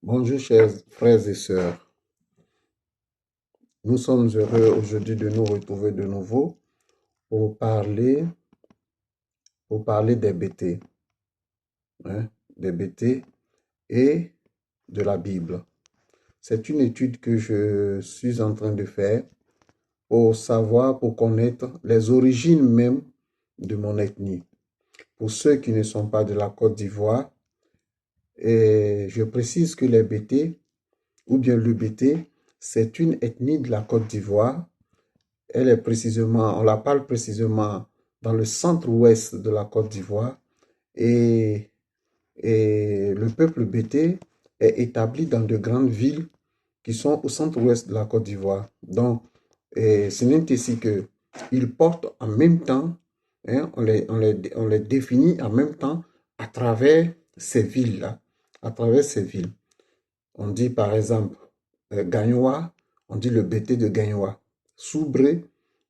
Bonjour chers frères et sœurs, nous sommes heureux aujourd'hui de nous retrouver de nouveau pour parler, des bêtés, des bêtés et de la Bible. C'est une étude que je suis en train de faire pour savoir, pour connaître les origines même de mon ethnie. Pour ceux qui ne sont pas de la Côte d'Ivoire, et je précise que les Bétés, ou bien le Bété, c'est une ethnie de la Côte d'Ivoire. Elle est précisément, on la parle précisément dans le centre-ouest de la Côte d'Ivoire et, le peuple Bété est établi dans de grandes villes qui sont au centre-ouest de la Côte d'Ivoire. Donc, ce n'est ici qu'ils portent en même temps, on les définit en même temps à travers ces villes-là, à travers ces villes. On dit par exemple Gagnoa, on dit le Bété de Gagnoa. Soubré,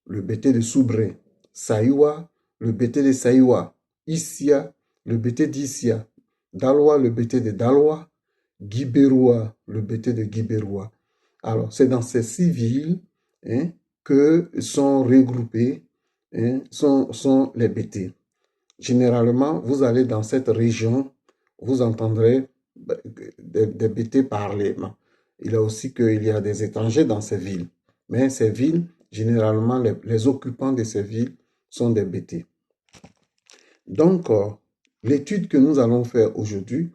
le Bété de Soubré. Saïwa, le Bété de Saïwa. Issia, le Bété d'Issia. Daloa, le Bété de Daloa. Guibéroua, le Bété de Guibéroua. Alors, c'est dans ces 6 villes que sont regroupés sont les Bétés. Généralement, vous allez dans cette région, vous entendrez des Bétés parler. Il y a aussi qu'il y a des étrangers dans ces villes. Mais ces villes, généralement, les occupants de ces villes sont des Bétés. Donc, l'étude que nous allons faire aujourd'hui,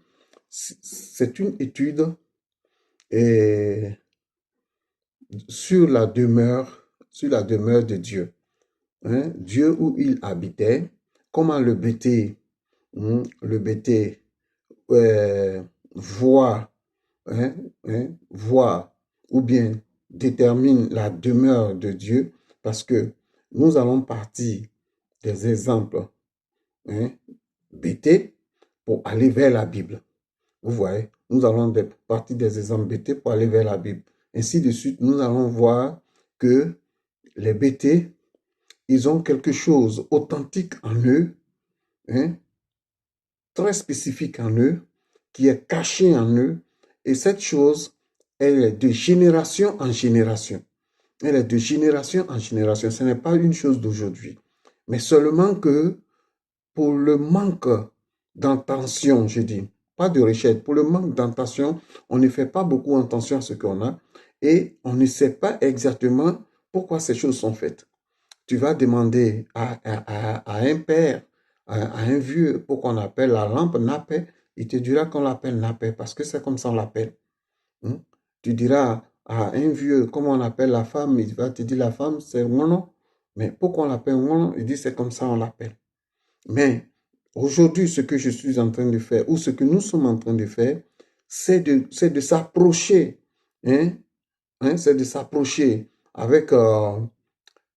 c'est une étude sur la demeure de Dieu. Dieu où il habitait, comment le Bété voit, voit ou bien détermine la demeure de Dieu, parce que nous allons partir des exemples bêtés pour aller vers la Bible. Vous voyez, nous allons partir des exemples bêtés pour aller vers la Bible. Ainsi de suite, nous allons voir que les bêtés, ils ont quelque chose authentique en eux, très spécifique en eux, qui est caché en eux, et cette chose, elle est de génération en génération. Elle est de génération en génération. Ce n'est pas une chose d'aujourd'hui. Mais seulement que pour le manque d'intention, je dis, pas de recherche, pour le manque d'intention, on ne fait pas beaucoup attention à ce qu'on a et on ne sait pas exactement pourquoi ces choses sont faites. Tu vas demander à un père, à un vieux, pourquoi on appelle la lampe Napé, il te dira qu'on l'appelle Napé parce que c'est comme ça on l'appelle. Tu diras à un vieux comment on appelle la femme, il va te dire la femme c'est Wono, mais pourquoi on l'appelle Wono, il dit c'est comme ça on l'appelle. Mais aujourd'hui, ce que je suis en train de faire, ou ce que nous sommes en train de faire, c'est de s'approcher, c'est de s'approcher avec,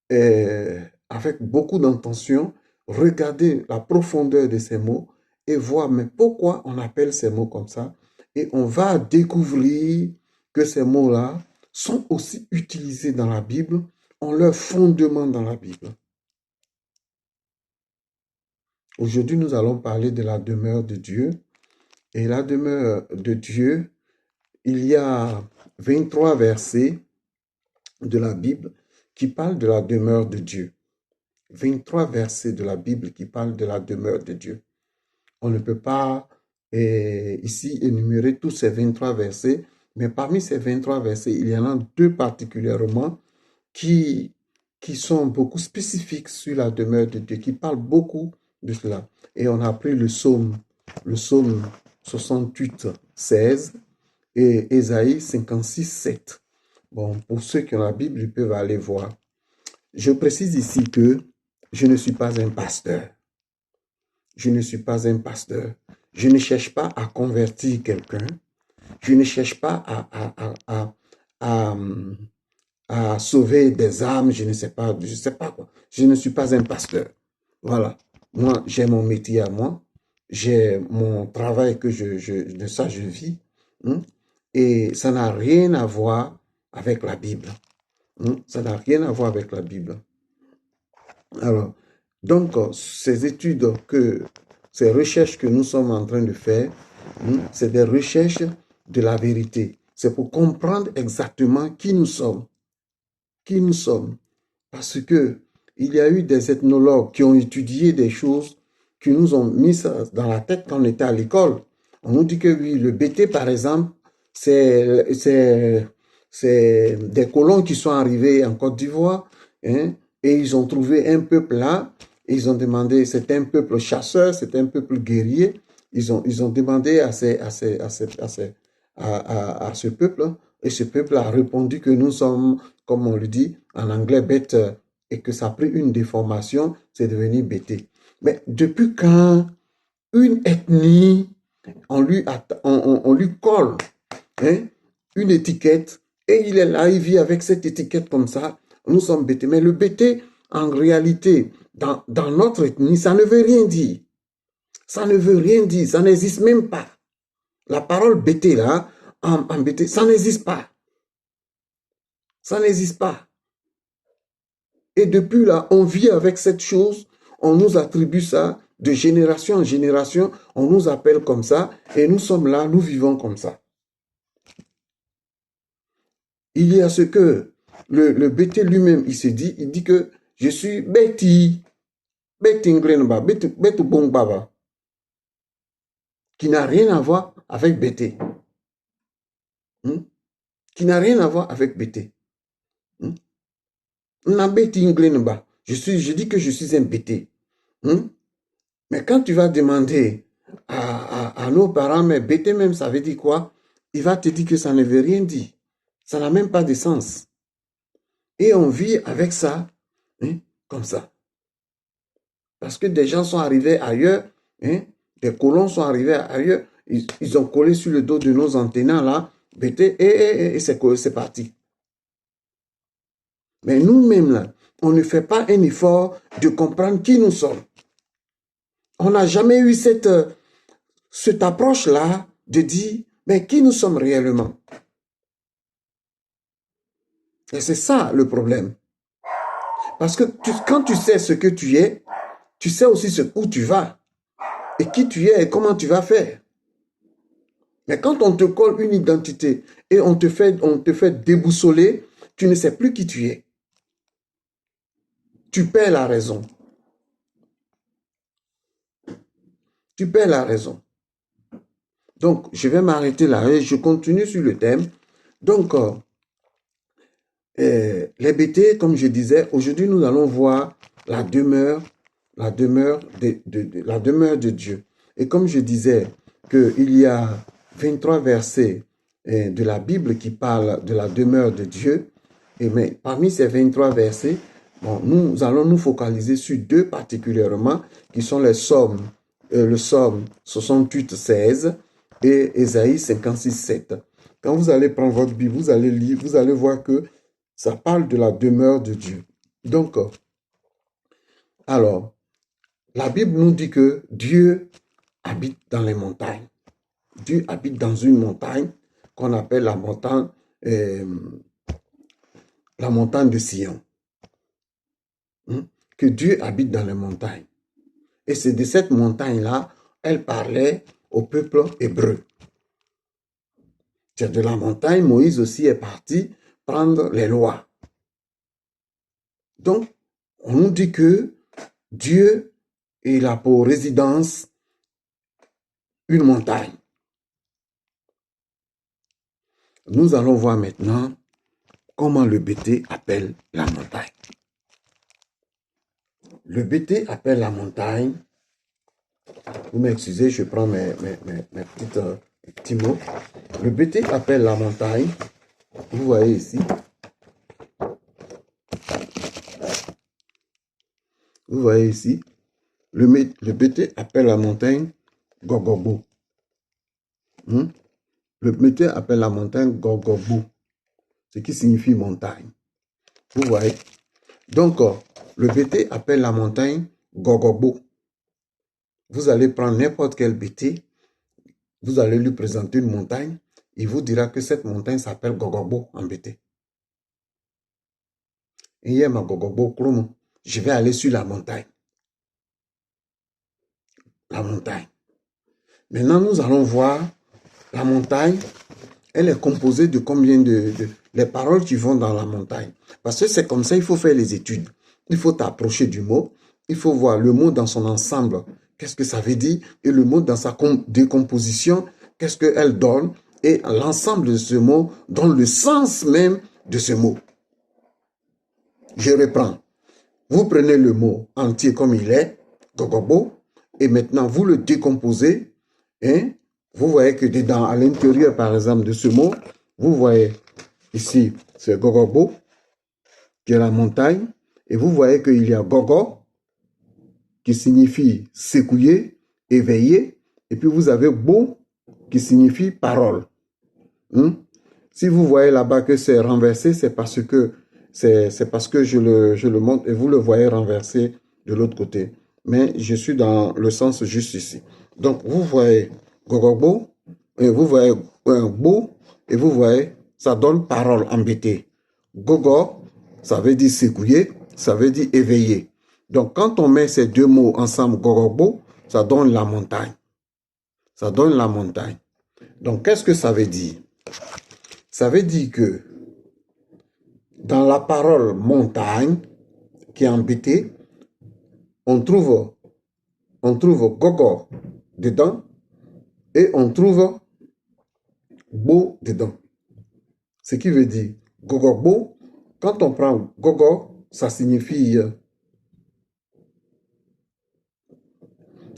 avec beaucoup d'intention, regarder la profondeur de ces mots et voir mais pourquoi on appelle ces mots comme ça. Et on va découvrir que ces mots-là sont aussi utilisés dans la Bible, ont leur fondement dans la Bible. Aujourd'hui, nous allons parler de la demeure de Dieu. Et la demeure de Dieu, il y a 23 versets de la Bible qui parlent de la demeure de Dieu. 23 versets de la Bible qui parlent de la demeure de Dieu. On ne peut pas ici énumérer tous ces 23 versets, mais parmi ces 23 versets, il y en a 2 particulièrement qui sont beaucoup spécifiques sur la demeure de Dieu, qui parlent beaucoup de cela. Et on a pris le psaume 68, 16 et Ésaïe 56, 7. Bon, pour ceux qui ont la Bible, ils peuvent aller voir. Je précise ici que je ne suis pas un pasteur. Je ne suis pas un pasteur. Je ne cherche pas à convertir quelqu'un. Je ne cherche pas à sauver des âmes, je ne sais pas quoi. Je ne suis pas un pasteur. Voilà. Moi, j'ai mon métier à moi. J'ai mon travail que de ça je vis. Et ça n'a rien à voir avec la Bible. Ça n'a rien à voir avec la Bible. Alors, donc, ces études ces recherches que nous sommes en train de faire, c'est des recherches de la vérité. C'est pour comprendre exactement qui nous sommes. Qui nous sommes. Parce que il y a eu des ethnologues qui ont étudié des choses qui nous ont mis ça dans la tête quand on était à l'école. On nous dit que oui, le BT, par exemple, c'est des colons qui sont arrivés en Côte d'Ivoire, hein, et ils ont trouvé un peuple là. Ils ont demandé, c'était un peuple chasseur, c'était un peuple guerrier. Ils ont demandé à ce peuple, et ce peuple a répondu que nous sommes, comme on le dit en anglais, bêtes, et que ça a pris une déformation, c'est devenu bêté. Mais depuis quand une ethnie, on lui colle, hein, une étiquette, et il est là, il vit avec cette étiquette comme ça, nous sommes bêtés. Mais le bêté, en réalité, dans notre ethnie, ça ne veut rien dire. Ça ne veut rien dire, ça n'existe même pas. La parole bêté, là, en bêté, ça n'existe pas. Ça n'existe pas. Et depuis là, on vit avec cette chose, on nous attribue ça de génération en génération, on nous appelle comme ça, et nous sommes là, nous vivons comme ça. Il y a ce que le bêté lui-même, il dit que je suis bêti, qui n'a rien à voir avec bêté. Qui n'a rien à voir avec bêté. Je dis que je suis un bêté. Mais quand tu vas demander à nos parents, mais bêté même, ça veut dire quoi? Il va te dire que ça ne veut rien dire. Ça n'a même pas de sens. Et on vit avec ça, comme ça. Parce que des gens sont arrivés ailleurs, des colons sont arrivés ailleurs, ils ont collé sur le dos de nos anténants là, bêté, et c'est parti. Mais nous-mêmes là, on ne fait pas un effort de comprendre qui nous sommes. On n'a jamais eu cette approche-là de dire, mais qui nous sommes réellement? Et c'est ça le problème. Parce que quand tu sais ce que tu es, tu sais aussi où tu vas, et qui tu es et comment tu vas faire. Mais quand on te colle une identité et on te fait déboussoler, tu ne sais plus qui tu es. Tu perds la raison. Tu perds la raison. Donc, je vais m'arrêter là et je continue sur le thème. Donc, les bêtés, comme je disais, aujourd'hui, nous allons voir la demeure de Dieu. Et comme je disais, qu'il y a 23 versets de la Bible qui parlent de la demeure de Dieu. Mais parmi ces 23 versets, nous allons nous focaliser sur deux particulièrement, qui sont le Psaume 68, 16 et Ésaïe 56, 7. Quand vous allez prendre votre Bible, vous allez lire, vous allez voir que ça parle de la demeure de Dieu. Donc, alors, la Bible nous dit que Dieu habite dans les montagnes. Dieu habite dans une montagne qu'on appelle la montagne de Sion. Que Dieu habite dans les montagnes. Et c'est de cette montagne-là, elle parlait au peuple hébreu. C'est de la montagne, Moïse aussi est parti prendre les lois. Donc, on nous dit que Dieu il a pour résidence une montagne. Nous allons voir maintenant comment le BT appelle la montagne. Le BT appelle la montagne. Vous m'excusez, je prends mes petits mots. Le BT appelle la montagne. Vous voyez ici. Vous voyez ici. Le BT appelle la montagne Gogobo. Le BT appelle la montagne Gogobo, ce qui signifie montagne. Vous voyez. Donc, le BT appelle la montagne Gogobo. Vous allez prendre n'importe quel BT, vous allez lui présenter une montagne, il vous dira que cette montagne s'appelle Gogobo en BT. Et ma Gogobo, je vais aller sur la montagne. La montagne. Maintenant, nous allons voir la montagne Elle est composée de combien les paroles qui vont dans la montagne. Parce que c'est comme ça, il faut faire les études. Il faut t'approcher du mot. Il faut voir le mot dans son ensemble. Qu'est-ce que ça veut dire? Et le mot dans sa décomposition, qu'est-ce qu'elle donne? Et l'ensemble de ce mot donne le sens même de ce mot. Je reprends. Vous prenez le mot entier comme il est, gogobo, et maintenant vous le décomposez. Hein? Vous voyez que dedans, à l'intérieur, par exemple, de ce mot, vous voyez ici, c'est gogobo, qui est la montagne, et vous voyez qu'il y a gogo, qui signifie s'écouiller, éveiller, et puis vous avez bo, qui signifie parole. Si vous voyez là-bas que c'est renversé, c'est parce que je le montre et vous le voyez renversé de l'autre côté. Mais je suis dans le sens juste ici. Donc, vous voyez gogobo, et vous voyez un bo, et vous voyez, ça donne parole embêtée. Gogo, ça veut dire s'écouiller, ça veut dire éveiller. Donc, quand on met ces deux mots ensemble, gogobo, ça donne la montagne. Ça donne la montagne. Donc, qu'est-ce que ça veut dire? Ça veut dire que dans la parole montagne, qui est embêtée, on trouve gogo dedans et on trouve beau dedans. Ce qui veut dire gogo beau, quand on prend gogo, ça signifie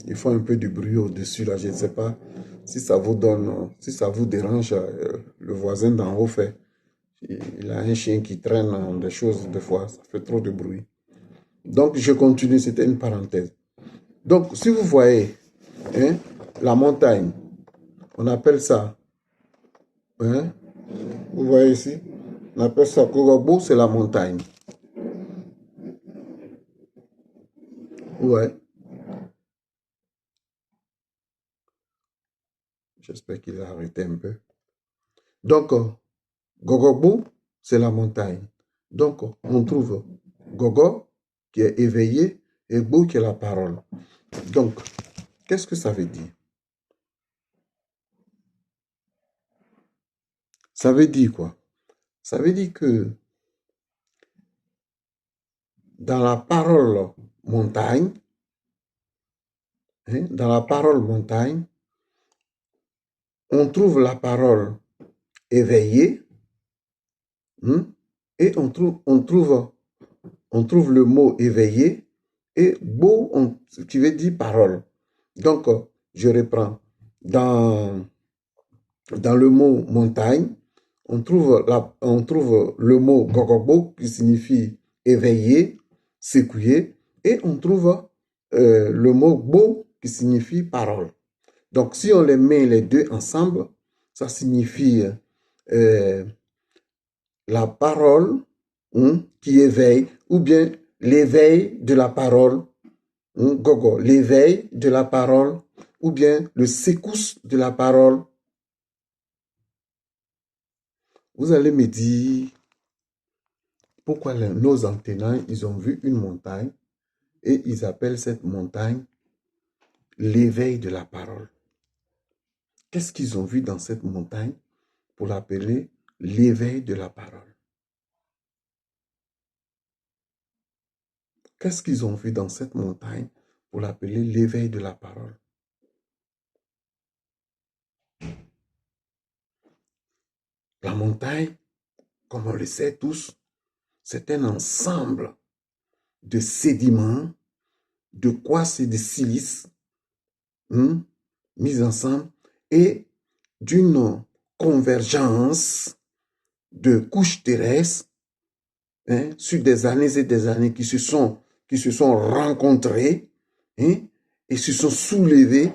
il faut un peu de bruit au-dessus là, je ne sais pas si ça vous donne, si ça vous dérange, le voisin d'en haut fait. Il a un chien qui traîne des choses des fois, ça fait trop de bruit. Donc, je continue, c'était une parenthèse. Donc, si vous voyez hein, la montagne, on appelle ça, hein, vous voyez ici, on appelle ça Kogobo, c'est la montagne. Ouais. J'espère qu'il a arrêté un peu. Donc, Gogobo, c'est la montagne. Donc, on trouve Gogo, qui est éveillé, et Bo, qui est la parole. Donc, qu'est-ce que ça veut dire? Ça veut dire quoi? Ça veut dire que dans la parole montagne, hein, dans la parole montagne, on trouve la parole éveillée, hein, et on trouve le mot éveillé et beau, qui veut dire parole. Donc, je reprends. Dans le mot montagne, on trouve le mot gogobo qui signifie éveiller, s'écouiller, et on trouve le mot beau qui signifie parole. Donc, si on les met les deux ensemble, ça signifie la parole qui éveille, ou bien l'éveil de la parole, gogo, l'éveil de la parole, ou bien le secousse de la parole. Vous allez me dire pourquoi nos enseignants, ils ont vu une montagne et ils appellent cette montagne l'éveil de la parole. Qu'est-ce qu'ils ont vu dans cette montagne pour l'appeler l'éveil de la parole? Qu'est-ce qu'ils ont vu dans cette montagne pour l'appeler l'éveil de la parole? La montagne, comme on le sait tous, c'est un ensemble de sédiments, de quartz et de silice mis ensemble et d'une convergence de couches terrestres sur des années et des années qui se sont rencontrées et se sont soulevées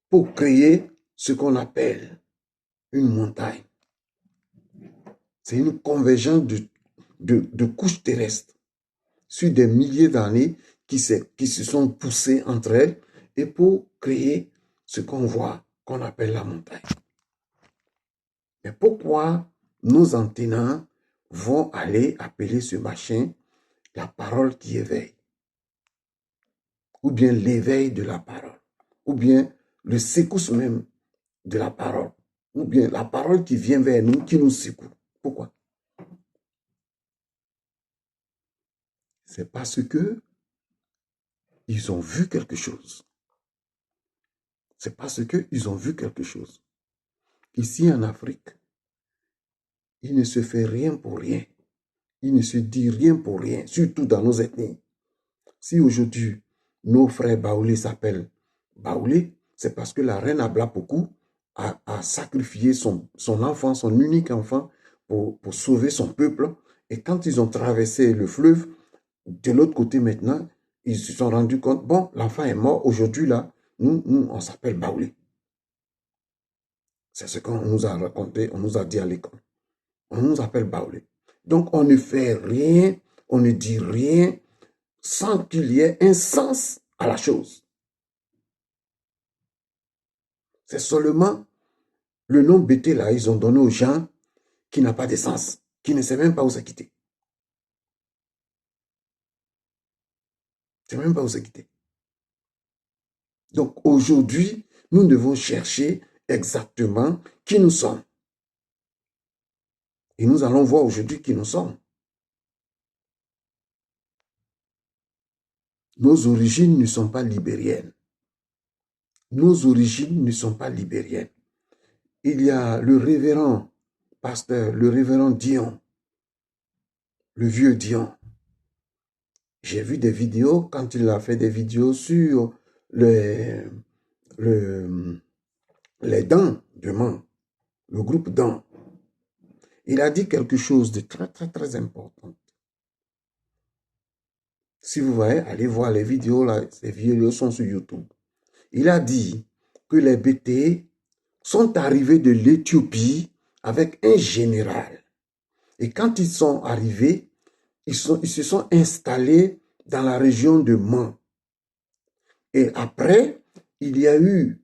pour créer ce qu'on appelle une montagne. C'est une convergence de couches terrestres sur des milliers d'années qui se sont poussées entre elles et pour créer ce qu'on voit, qu'on appelle la montagne. Mais pourquoi nos enseignants vont aller appeler ce machin la parole qui éveille? Ou bien l'éveil de la parole? Ou bien le secousse même de la parole? ou bien la parole qui vient vers nous, qui nous secoue. Pourquoi? C'est parce que ils ont vu quelque chose. C'est parce qu'ils ont vu quelque chose. Ici en Afrique, il ne se fait rien pour rien. Il ne se dit rien pour rien, surtout dans nos ethnies. Si aujourd'hui, nos frères Baoulé s'appellent Baoulé, c'est parce que la reine Ablapoku a sacrifié son enfant, son unique enfant, pour sauver son peuple. Et quand ils ont traversé le fleuve, de l'autre côté maintenant, ils se sont rendus compte, bon, l'enfant est mort, aujourd'hui là, nous on s'appelle Baoulé. C'est ce qu'on nous a raconté, on nous a dit à l'école. On nous appelle Baoulé. Donc on ne fait rien, on ne dit rien sans qu'il y ait un sens à la chose. C'est seulement le nom bêté là, ils ont donné aux gens qui n'a pas de sens, qui ne sait même pas où se quitter. C'est même pas où se quitter. Donc aujourd'hui, nous devons chercher exactement qui nous sommes. Et nous allons voir aujourd'hui qui nous sommes. Nos origines ne sont pas libériennes. Nos origines ne sont pas libériennes. Il y a le révérend pasteur, le révérend Dion, le vieux Dion. J'ai vu des vidéos, quand il a fait des vidéos sur les dents de Man, le groupe dents. Il a dit quelque chose de très, très, très important. Si vous voyez, allez voir les vidéos, là, ces vidéos sont sur YouTube. Il a dit que les BT sont arrivés de l'Éthiopie avec un général. Et quand ils sont arrivés, ils se sont installés dans la région de Man. Et après, il y a eu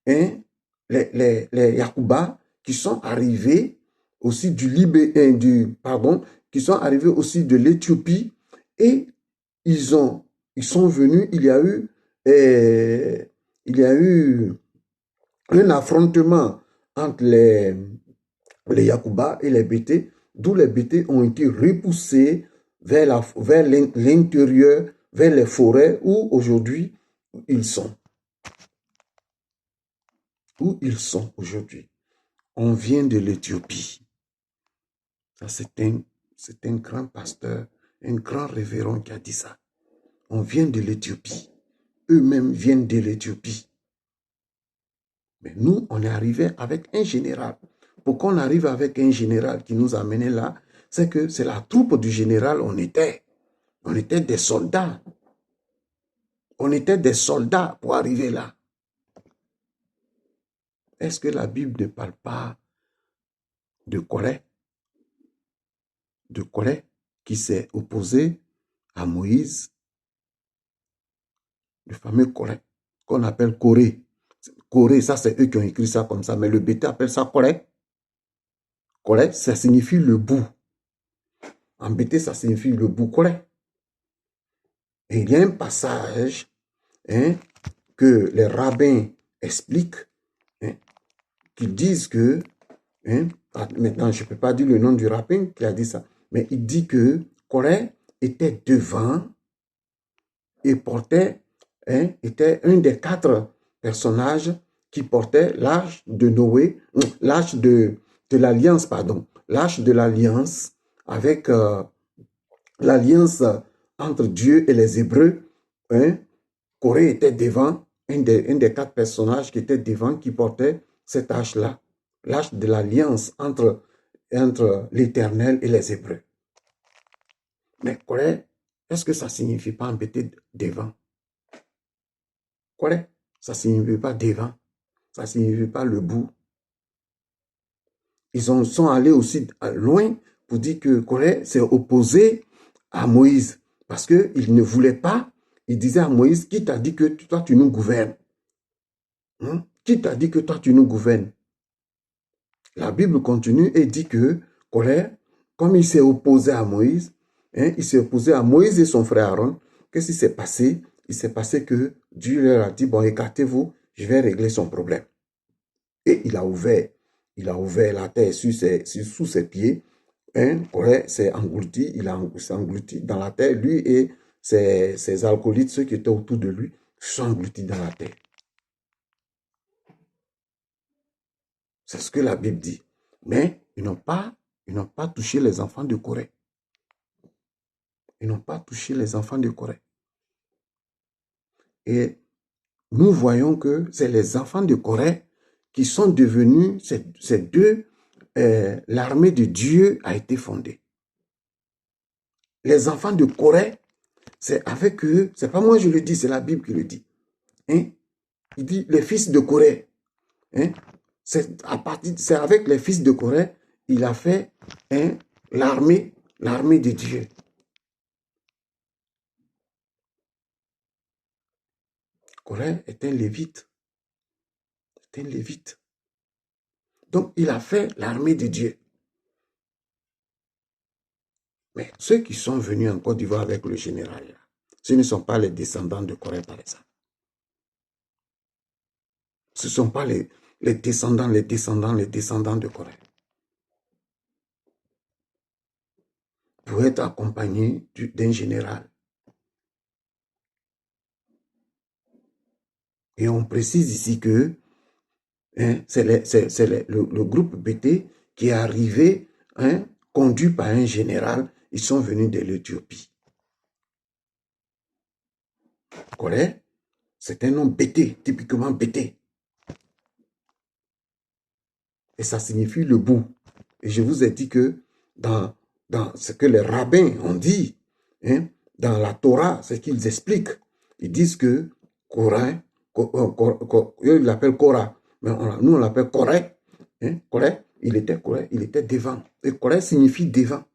les Yakuba qui sont arrivés aussi qui sont arrivés aussi de l'Éthiopie et ils sont venus, il y a eu un affrontement entre les Yakuba et les Bété, d'où les Bété ont été repoussés vers l'intérieur, vers les forêts où aujourd'hui ils sont. Où ils sont aujourd'hui. On vient de l'Éthiopie. Ça, c'est un grand pasteur, un grand révérend qui a dit ça. On vient de l'Éthiopie. Eux-mêmes viennent de l'Éthiopie. Mais nous, on est arrivé avec un général. Pourquoi on arrive avec un général qui nous a amenés là? C'est que c'est la troupe du général, on était. On était des soldats. On était des soldats pour arriver là. Est-ce que la Bible ne parle pas de Corée? De Corée qui s'est opposé à Moïse? Le fameux Corée, qu'on appelle Corée. Corée, ça c'est eux qui ont écrit ça comme ça, mais le BT appelle ça Corée. Corée, ça signifie le bout. En BT, ça signifie le bout Corée. Et il y a un passage que les rabbins expliquent, qui disent que, maintenant je ne peux pas dire le nom du rabbin qui a dit ça, mais il dit que Corée était devant et portait, était un des 4 personnages qui portait l'âge de Noé, l'âge de l'alliance, pardon, l'âge de l'alliance avec l'alliance entre Dieu et les Hébreux. Corée était devant, un des 4 personnages qui était devant, qui portait cet âge-là, l'âge de l'alliance entre l'Éternel et les Hébreux. Mais Corée, est-ce que ça ne signifie pas embêter devant? Corée, ça ne signifie pas devant, ça ne signifie pas le bout. Ils sont allés aussi loin pour dire que Corée s'est opposé à Moïse parce qu'il ne voulait pas. Il disait à Moïse, qui t'a dit que toi tu nous gouvernes? Qui t'a dit que toi tu nous gouvernes? La Bible continue et dit que Corée, comme il s'est opposé à Moïse, il s'est opposé à Moïse et son frère Aaron, qu'est-ce qui s'est passé? Il s'est passé que Dieu leur a dit, bon, écartez-vous, je vais régler son problème. Et il a ouvert il a ouvert la terre sous ses pieds. Hein, Corée s'est englouti, s'est englouti dans la terre. Lui et ses alcoolites, ceux qui étaient autour de lui, sont engloutis dans la terre. C'est ce que la Bible dit. Mais ils n'ont pas touché les enfants de Corée. Ils n'ont pas touché les enfants de Corée. Et nous voyons que c'est les enfants de Corée qui sont devenus, ces deux, l'armée de Dieu a été fondée. Les enfants de Corée, c'est avec eux, c'est pas moi je le dis, c'est la Bible qui le dit. Hein? Il dit les fils de Corée. Hein? C'est avec les fils de Corée, il a fait l'armée de Dieu. Corée est un lévite. C'est un lévite. Donc, il a fait l'armée de Dieu. Mais ceux qui sont venus en Côte d'Ivoire avec le général, là, ce ne sont pas les descendants de Corée, par exemple. Ce ne sont pas les descendants de Corée. Pour être accompagné d'un général. Et on précise ici que c'est le groupe BT qui est arrivé, conduit par un général. Ils sont venus de l'Éthiopie. Corée, c'est un nom BT, typiquement BT. Et ça signifie le bout. Et je vous ai dit que dans ce que les rabbins ont dit, dans la Torah, ce qu'ils expliquent, ils disent que Corée, ils l'appellent Korah, mais nous on l'appelle Corée. Corée, il était devant. Et Corée signifie devant.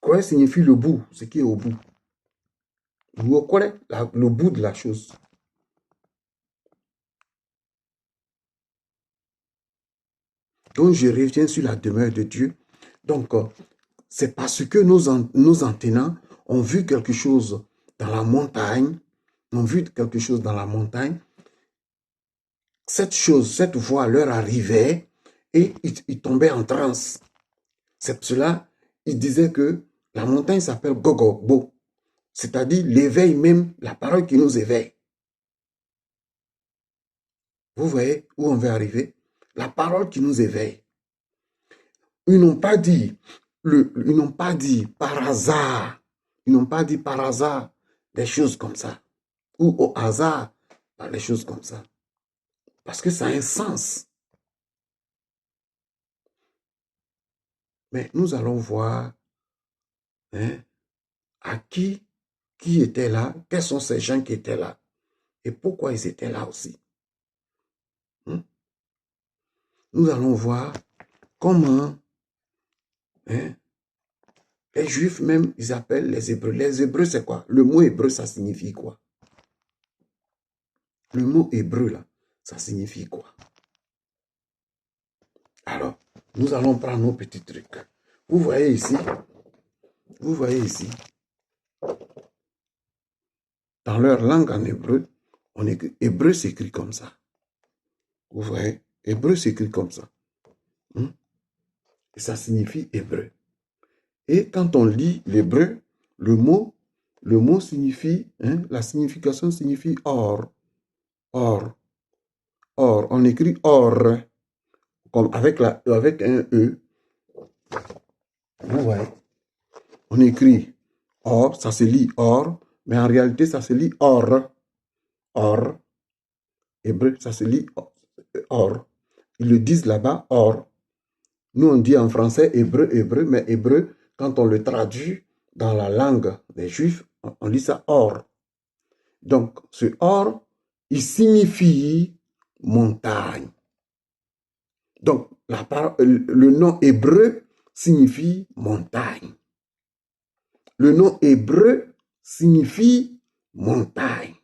Corée signifie le bout, ce qui est au bout. Corée, le bout de la chose. Donc, je reviens sur la demeure de Dieu. Donc, c'est parce que nos anténants ont vu quelque chose dans la montagne, cette voix leur arrivait et ils tombaient en transe. C'est pour cela ils disaient que la montagne s'appelle Gogobo, c'est-à-dire l'éveil même, la parole qui nous éveille. Vous voyez où on veut arriver? La parole qui nous éveille. Ils n'ont pas dit par hasard. Ils n'ont pas dit par hasard des choses comme ça. Ou au hasard, des choses comme ça. Parce que ça a un sens. Mais nous allons voir à qui était là, quels sont ces gens qui étaient là et pourquoi ils étaient là aussi. Nous allons voir comment les Juifs même, ils appellent les Hébreux. Les Hébreux, c'est quoi? Le mot hébreu, ça signifie quoi? Le mot hébreu, là, ça signifie quoi? Alors, nous allons prendre nos petits trucs. Vous voyez ici, dans leur langue en hébreu, on écrit, hébreu s'écrit comme ça. Vous voyez, hébreu s'écrit comme ça. Et ça signifie hébreu. Et quand on lit l'hébreu, le mot signifie, la signification signifie or. Or. Or. On écrit or, comme avec un E. Vous voyez. On écrit or, ça se lit or, mais en réalité, ça se lit or. Or. Hébreu, ça se lit or. Ils le disent là-bas, or. Nous, on dit en français hébreu, mais hébreu, quand on le traduit dans la langue des Juifs, on lit ça or. Donc, ce or, il signifie montagne. Donc, le nom hébreu signifie montagne. Le nom hébreu signifie montagne.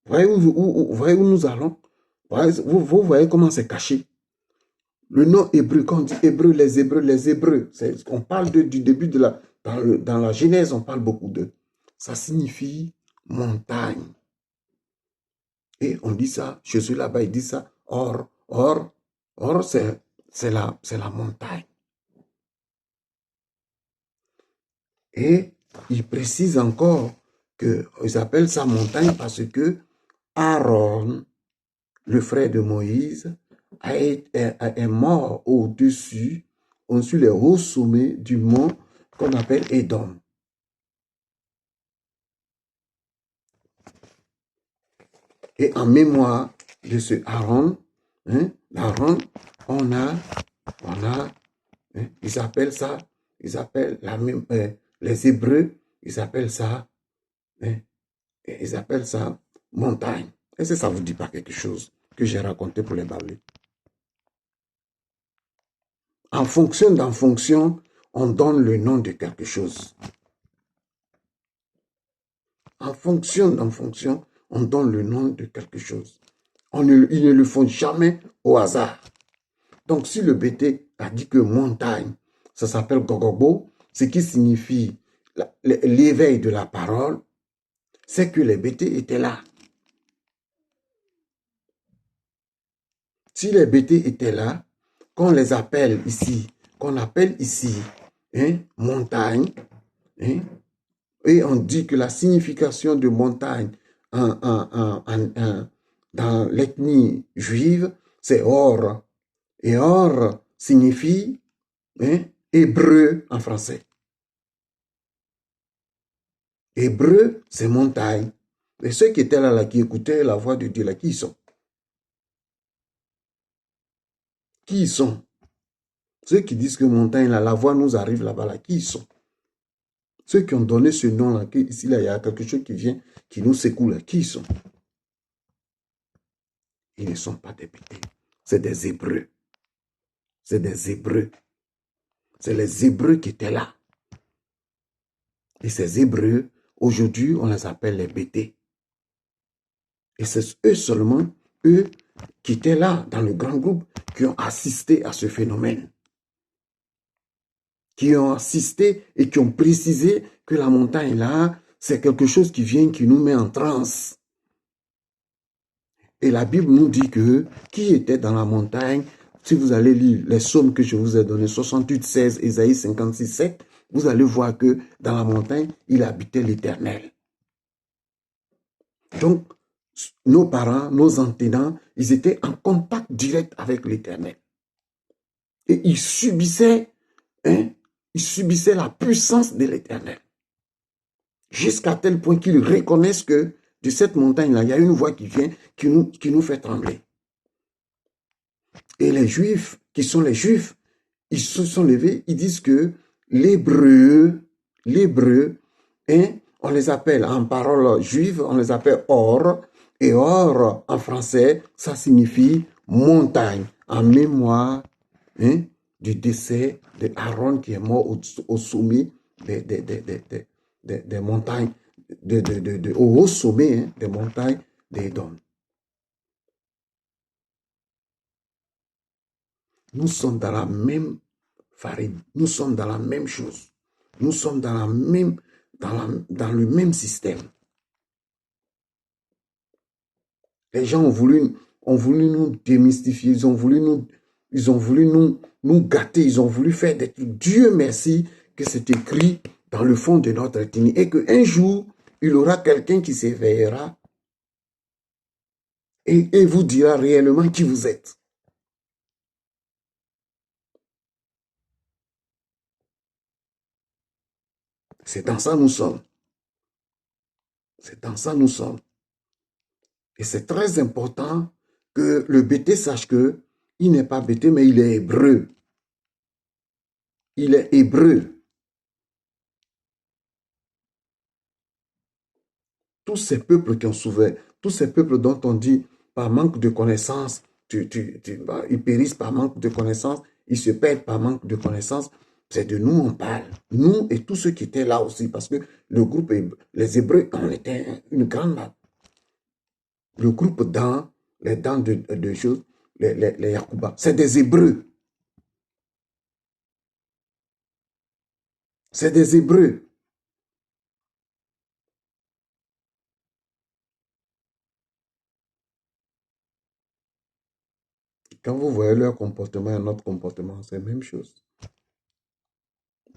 Vous voyez où nous allons? Vous voyez comment c'est caché? Le nom hébreu, quand on dit hébreu, les Hébreux, on parle du début de dans la Genèse, on parle beaucoup d'eux. Ça signifie montagne. Et on dit ça, je suis là-bas, il dit ça, or, c'est la montagne. Et il précise encore qu'ils appellent ça montagne parce que Aaron, le frère de Moïse, est mort au-dessus, sur les hauts sommets du mont qu'on appelle Édom. Et en mémoire de ce Aaron, on a, ils appellent ça, ils appellent les Hébreux, ils appellent ça montagne. Est-ce que ça ne vous dit pas quelque chose que j'ai raconté pour les balais? En fonction, on donne le nom de quelque chose. En fonction, on donne le nom de quelque chose. Ils ne le font jamais au hasard. Donc, si le BT a dit que montagne, ça s'appelle Gogobo, ce qui signifie l'éveil de la parole, c'est que les BT étaient là. Si les BT étaient là, qu'on les appelle ici, montagne, et on dit que la signification de montagne dans l'ethnie juive, c'est or. Et or signifie hébreu en français. Hébreu, c'est montagne. Et ceux qui étaient là, qui écoutaient la voix de Dieu, là, qui y sont? Qui y sont? Ceux qui disent que montagne, là, la voix nous arrive là-bas, là, qui y sont? Ceux qui ont donné ce nom-là, ici, là, il y a quelque chose qui vient, qui nous secoue, là, qui y sont? Ils ne sont pas des bêtés. C'est des Hébreux. C'est des Hébreux. C'est les Hébreux qui étaient là. Et ces Hébreux, aujourd'hui, on les appelle les bêtés. Et c'est eux seulement, eux, qui étaient là dans le grand groupe, qui ont assisté à ce phénomène. Qui ont assisté et qui ont précisé que la montagne là, c'est quelque chose qui vient, qui nous met en transe. Et la Bible nous dit que qui était dans la montagne, si vous allez lire les psaumes que je vous ai donnés, 68, 16, Ésaïe 56, 7, vous allez voir que dans la montagne, il habitait l'Éternel. Donc, nos parents, nos antécédents, ils étaient en contact direct avec l'Éternel. Et ils subissaient la puissance de l'Éternel. Jusqu'à tel point qu'ils reconnaissent que de cette montagne-là, il y a une voix qui vient, qui nous fait trembler. Et les Juifs, qui sont les Juifs, ils se sont levés, ils disent que l'hébreu, on les appelle en parole juive, on les appelle or, et or en français, ça signifie montagne, en mémoire du décès de Aaron qui est mort au sommet des montagnes, au haut sommet des montagnes d'Édom. Nous sommes dans la même farine, nous sommes dans la même chose, nous sommes dans le même système. Les gens ont voulu nous démystifier, ils ont voulu nous gâter, ils ont voulu faire des trucs. Dieu merci que c'est écrit dans le fond de notre ethnie et qu'un jour, il y aura quelqu'un qui s'éveillera et vous dira réellement qui vous êtes. C'est dans ça nous sommes. C'est dans ça nous sommes. Et c'est très important que le BT sache que il n'est pas BT, mais il est hébreu. Il est hébreu. Tous ces peuples qui ont souffert, tous ces peuples dont on dit par manque de connaissances, ils périssent par manque de connaissances, ils se perdent par manque de connaissances. C'est de nous on parle. Nous et tous ceux qui étaient là aussi, parce que le groupe, les Hébreux, on était une grande bande. Le groupe les dents de choses, les Yacouba, c'est des Hébreux. C'est des Hébreux. Quand vous voyez leur comportement et notre comportement, c'est la même chose.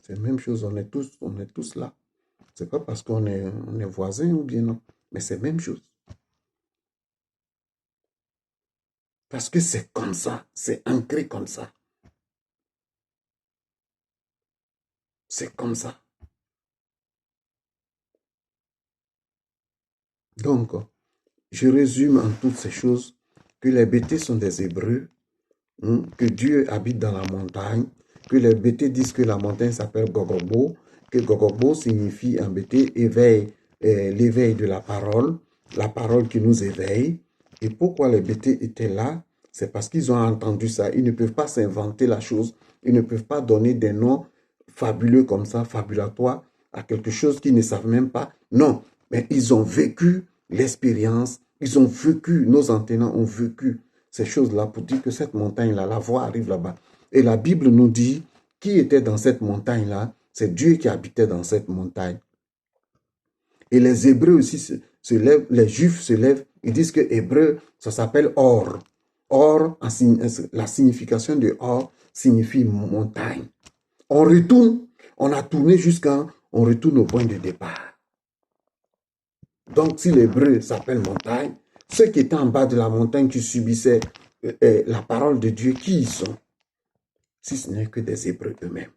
C'est la même chose, on est tous là. C'est pas parce qu'on est voisins ou bien non, mais c'est la même chose. Parce que c'est comme ça, c'est ancré comme ça. C'est comme ça. Donc, je résume en toutes ces choses que les bêtés sont des Hébreux, que Dieu habite dans la montagne, que les bêtés disent que la montagne s'appelle Gogobo, que Gogobo signifie en bêté éveil, l'éveil de la parole qui nous éveille. Et pourquoi les bêtés étaient là? C'est parce qu'ils ont entendu ça. Ils ne peuvent pas s'inventer la chose. Ils ne peuvent pas donner des noms fabuleux comme ça, fabulatoires, à quelque chose qu'ils ne savent même pas. Non, mais ils ont vécu l'expérience, ils ont vécu, nos anténants ont vécu ces choses-là pour dire que cette montagne-là, la voie arrive là-bas. Et la Bible nous dit qui était dans cette montagne-là, c'est Dieu qui habitait dans cette montagne. Et les Hébreux aussi se lèvent, les Juifs se lèvent, ils disent que Hébreu, ça s'appelle Or. Or, la signification de Or signifie montagne. On retourne, on a tourné on retourne au point de départ. Donc, si l'hébreu s'appelle montagne, ceux qui étaient en bas de la montagne qui subissaient la parole de Dieu, qui ils sont? Si ce n'est que des Hébreux eux-mêmes.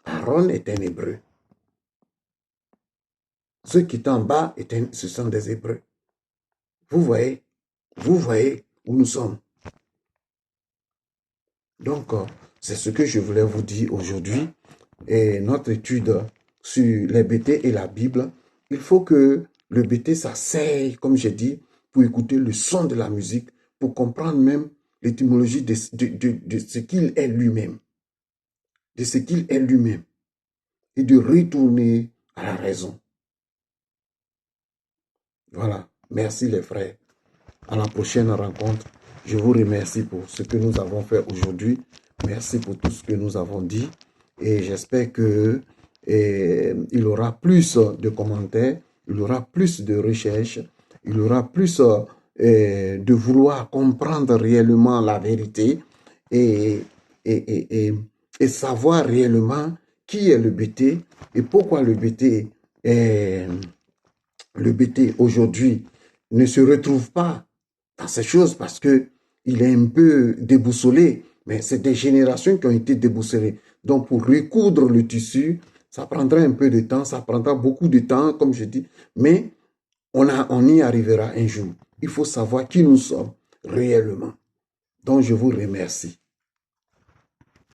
Aaron est un Hébreu. Ceux qui étaient en bas, ce sont des Hébreux. Vous voyez où nous sommes. Donc, c'est ce que je voulais vous dire aujourd'hui. Et notre étude sur les bêtés et la Bible, il faut que le bêté s'asseye, comme j'ai dit, pour écouter le son de la musique, pour comprendre même l'étymologie de ce qu'il est lui-même. De ce qu'il est lui-même. Et de retourner à la raison. Voilà. Merci les frères. À la prochaine rencontre. Je vous remercie pour ce que nous avons fait aujourd'hui. Merci pour tout ce que nous avons dit. Et j'espère que il y aura plus de commentaires, il y aura plus de recherches, il y aura plus de vouloir comprendre réellement la vérité et savoir réellement qui est le bêté et pourquoi le bêté aujourd'hui ne se retrouve pas dans ces choses parce que il est un peu déboussolé, mais c'est des générations qui ont été déboussolées. Donc, pour recoudre le tissu, ça prendra un peu de temps, ça prendra beaucoup de temps, comme je dis, mais on y arrivera un jour. Il faut savoir qui nous sommes réellement. Donc, je vous remercie.